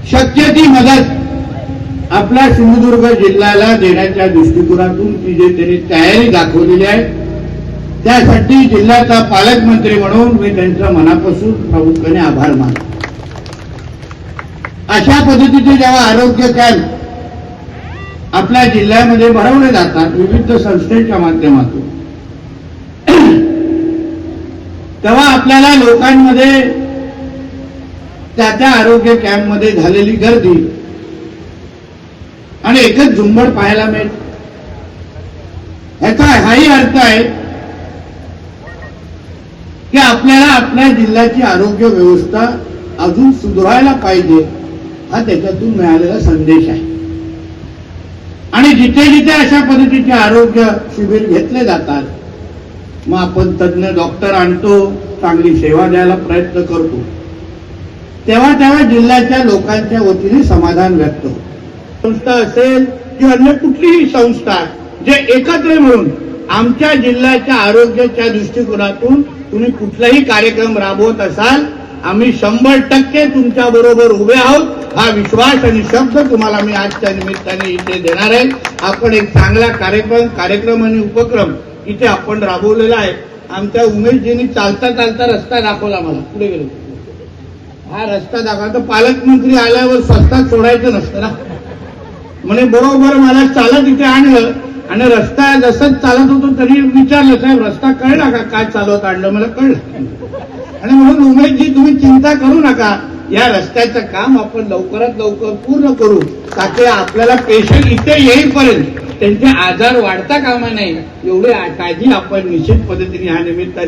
शक्य ती मदत आपल्या सिंधुदुर्ग जिल्ह्याला देण्याच्या दृष्टिकोनातून ती जे त्यांनी तयारी दाखवलेली आहे, त्यासाठी जिल्ह्याचा पालकमंत्री म्हणून मी त्यांच्या मनापासून प्रामुख्याने आभार मानतो. अशा पद्धतीचे जेव्हा आरोग्य कॅम्प आपल्या जिल्ह्यामध्ये भरवले जातात विविध संस्थेच्या माध्यमातून, तेव्हा आपल्याला लोकांमध्ये त्या आरोग्य कॅम्पमध्ये झालेली गर्दी आणि एकच झुंबड पाहायला मिळते. याचा हाही अर्थ आहे की आपल्याला आपल्या जिल्ह्याची आरोग्य व्यवस्था अजून सुधारायला पाहिजे, हा त्याच्यातून मिळालेला संदेश आहे. आणि जिथे जिथे अशा पद्धतीचे आरोग्य शिबिर घेतले जातात, मग आपण तज्ञ डॉक्टर आणतो, चांगली सेवा द्यायला प्रयत्न करतो, तेव्हा तेव्हा जिल्ह्याच्या लोकांच्या वतीने समाधान व्यक्त होतं. संस्था असेल किंवा अन्य कुठलीही संस्था जे एकत्र मिळून आमच्या जिल्ह्याच्या आरोग्याच्या दृष्टिकोनातून तुम्ही कुठलाही कार्यक्रम राबवत असाल, आम्ही 100% तुमच्या बरोबर उभे आहोत, हा विश्वास आणि शब्द तुम्हाला मी आजच्या निमित्ताने इथे देणार आहे. आपण एक चांगला कार्यक्रम आणि उपक्रम इथे आपण राबवलेला आहे. आमच्या उमेशजींनी चालता चालता रस्ता दाखवला, मला पुढे गेलो, हा रस्ता दाखवला तर पालकमंत्री आल्यावर स्वस्तात सोडायचं नसतं ना, म्हणे बरोबर मला चालत इथे आणलं आणि रस्ता जसंच चालत होतो तरी विचारलं, साहेब रस्ता कळला का, काय चालवत आणलं, मला कळलं. आणि म्हणून उमेशजी तुम्ही चिंता करू नका, या रस्त्याचं काम आपण लवकरात लवकर पूर्ण करू, ताकि आपल्याला पेशंट इथे येईपर्यंत त्यांचे आजार वाढता कामा नये, एवढी काळजी आपण निश्चित पद्धतीने ह्या निमित्ताने